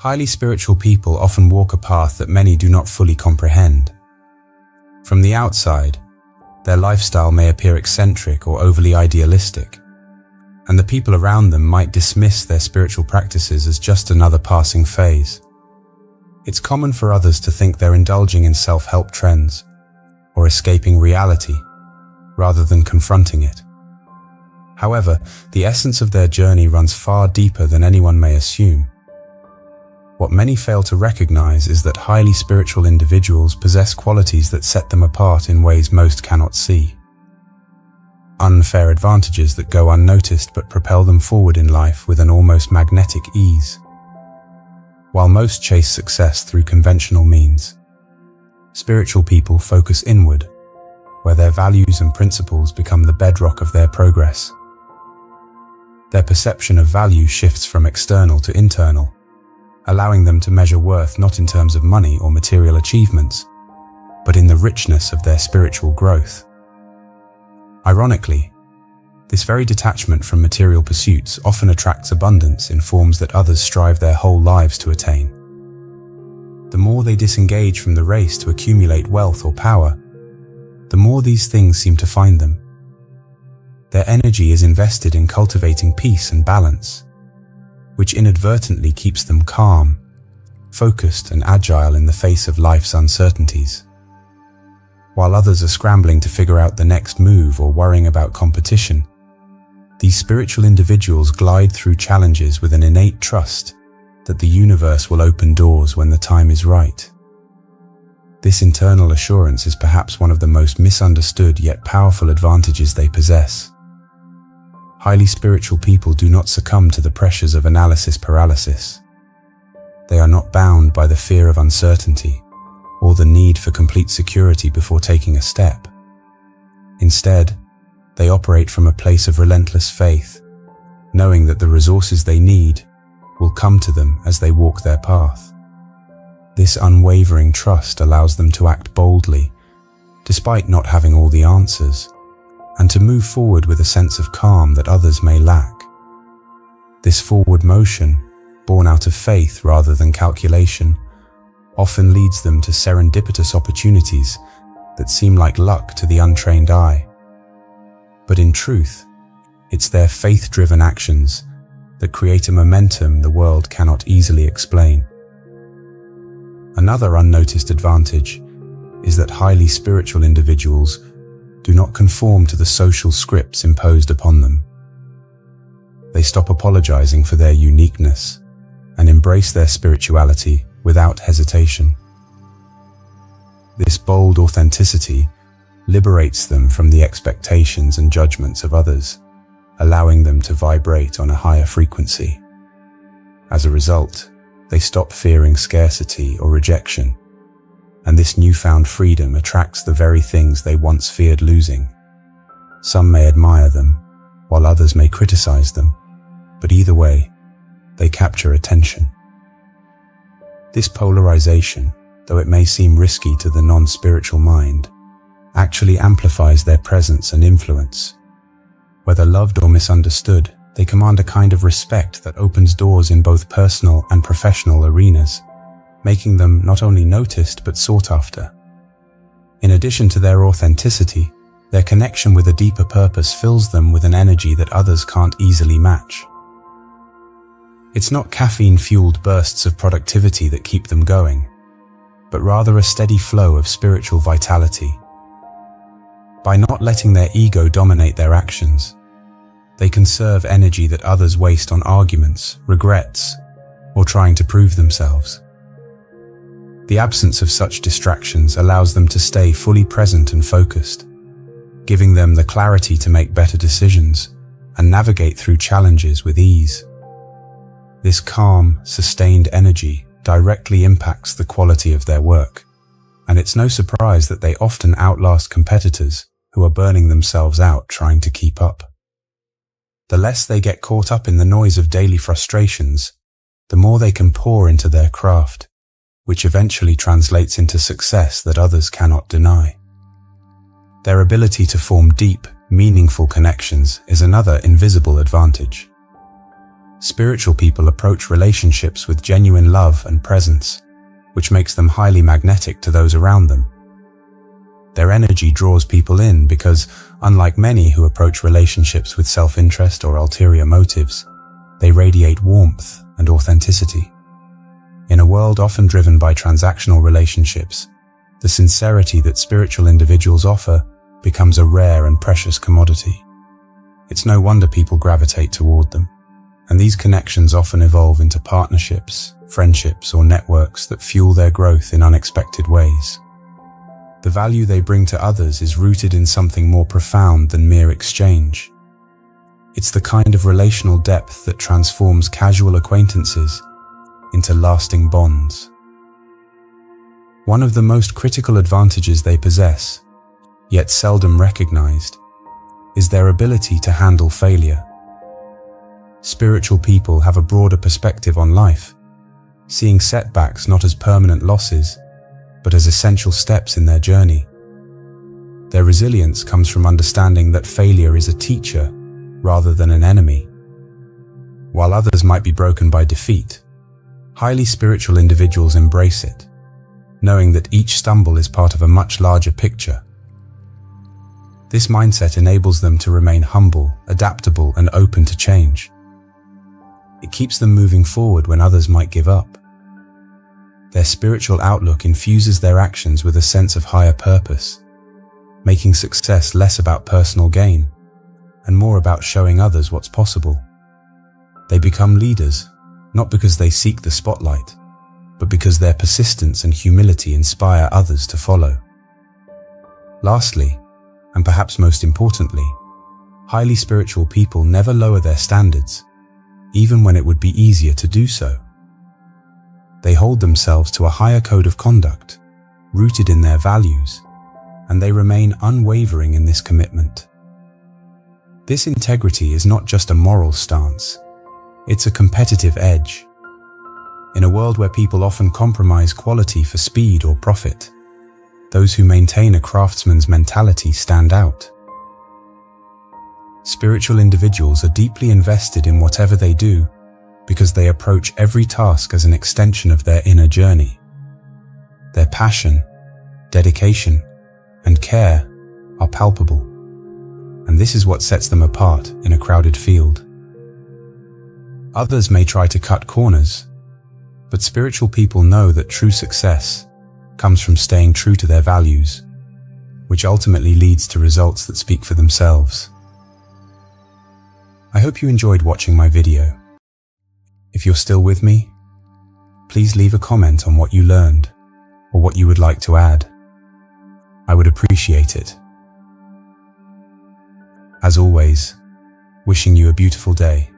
Highly spiritual people often walk a path that many do not fully comprehend. From the outside, their lifestyle may appear eccentric or overly idealistic, and the people around them might dismiss their spiritual practices as just another passing phase. It's common for others to think they're indulging in self-help trends or escaping reality rather than confronting it. However, the essence of their journey runs far deeper than anyone may assume. What many fail to recognize is that highly spiritual individuals possess qualities that set them apart in ways most cannot see. Unfair advantages that go unnoticed but propel them forward in life with an almost magnetic ease. While most chase success through conventional means, spiritual people focus inward, where their values and principles become the bedrock of their progress. Their perception of value shifts from external to internal, allowing them to measure worth not in terms of money or material achievements, but in the richness of their spiritual growth. Ironically, this very detachment from material pursuits often attracts abundance in forms that others strive their whole lives to attain. The more they disengage from the race to accumulate wealth or power, the more these things seem to find them. Their energy is invested in cultivating peace and balance, which inadvertently keeps them calm, focused and agile in the face of life's uncertainties. While others are scrambling to figure out the next move or worrying about competition, these spiritual individuals glide through challenges with an innate trust that the universe will open doors when the time is right. This internal assurance is perhaps one of the most misunderstood yet powerful advantages they possess. Highly spiritual people do not succumb to the pressures of analysis paralysis. They are not bound by the fear of uncertainty or the need for complete security before taking a step. Instead, they operate from a place of relentless faith, knowing that the resources they need will come to them as they walk their path. This unwavering trust allows them to act boldly, despite not having all the answers, and to move forward with a sense of calm that others may lack. This forward motion, born out of faith rather than calculation, often leads them to serendipitous opportunities that seem like luck to the untrained eye. But in truth, it's their faith-driven actions that create a momentum the world cannot easily explain. Another unnoticed advantage is that highly spiritual individuals do not conform to the social scripts imposed upon them. They stop apologizing for their uniqueness and embrace their spirituality without hesitation. This bold authenticity liberates them from the expectations and judgments of others, allowing them to vibrate on a higher frequency. As a result, they stop fearing scarcity or rejection, and this newfound freedom attracts the very things they once feared losing. Some may admire them, while others may criticize them, but either way, they capture attention. This polarization, though it may seem risky to the non-spiritual mind, actually amplifies their presence and influence. Whether loved or misunderstood, they command a kind of respect that opens doors in both personal and professional arenas, making them not only noticed but sought after. In addition to their authenticity, their connection with a deeper purpose fills them with an energy that others can't easily match. It's not caffeine-fueled bursts of productivity that keep them going, but rather a steady flow of spiritual vitality. By not letting their ego dominate their actions, they conserve energy that others waste on arguments, regrets, or trying to prove themselves. The absence of such distractions allows them to stay fully present and focused, giving them the clarity to make better decisions and navigate through challenges with ease. This calm, sustained energy directly impacts the quality of their work, and it's no surprise that they often outlast competitors who are burning themselves out trying to keep up. The less they get caught up in the noise of daily frustrations, the more they can pour into their craft, which eventually translates into success that others cannot deny. Their ability to form deep, meaningful connections is another invisible advantage. Spiritual people approach relationships with genuine love and presence, which makes them highly magnetic to those around them. Their energy draws people in because, unlike many who approach relationships with self-interest or ulterior motives, they radiate warmth and authenticity. In a world often driven by transactional relationships, the sincerity that spiritual individuals offer becomes a rare and precious commodity. It's no wonder people gravitate toward them, and these connections often evolve into partnerships, friendships, or networks that fuel their growth in unexpected ways. The value they bring to others is rooted in something more profound than mere exchange. It's the kind of relational depth that transforms casual acquaintances into lasting bonds. One of the most critical advantages they possess, yet seldom recognized, is their ability to handle failure. Spiritual people have a broader perspective on life, seeing setbacks not as permanent losses, but as essential steps in their journey. Their resilience comes from understanding that failure is a teacher rather than an enemy. While others might be broken by defeat, highly spiritual individuals embrace it, knowing that each stumble is part of a much larger picture. This mindset enables them to remain humble, adaptable, and open to change. It keeps them moving forward when others might give up. Their spiritual outlook infuses their actions with a sense of higher purpose, making success less about personal gain and more about showing others what's possible. They become leaders, not because they seek the spotlight, but because their persistence and humility inspire others to follow. Lastly, and perhaps most importantly, highly spiritual people never lower their standards, even when it would be easier to do so. They hold themselves to a higher code of conduct, rooted in their values, and they remain unwavering in this commitment. This integrity is not just a moral stance, it's a competitive edge. In a world where people often compromise quality for speed or profit, those who maintain a craftsman's mentality stand out. Spiritual individuals are deeply invested in whatever they do because they approach every task as an extension of their inner journey. Their passion, dedication, and care are palpable, and this is what sets them apart in a crowded field. Others may try to cut corners, but spiritual people know that true success comes from staying true to their values, which ultimately leads to results that speak for themselves. I hope you enjoyed watching my video. If you're still with me, please leave a comment on what you learned or what you would like to add. I would appreciate it. As always, wishing you a beautiful day.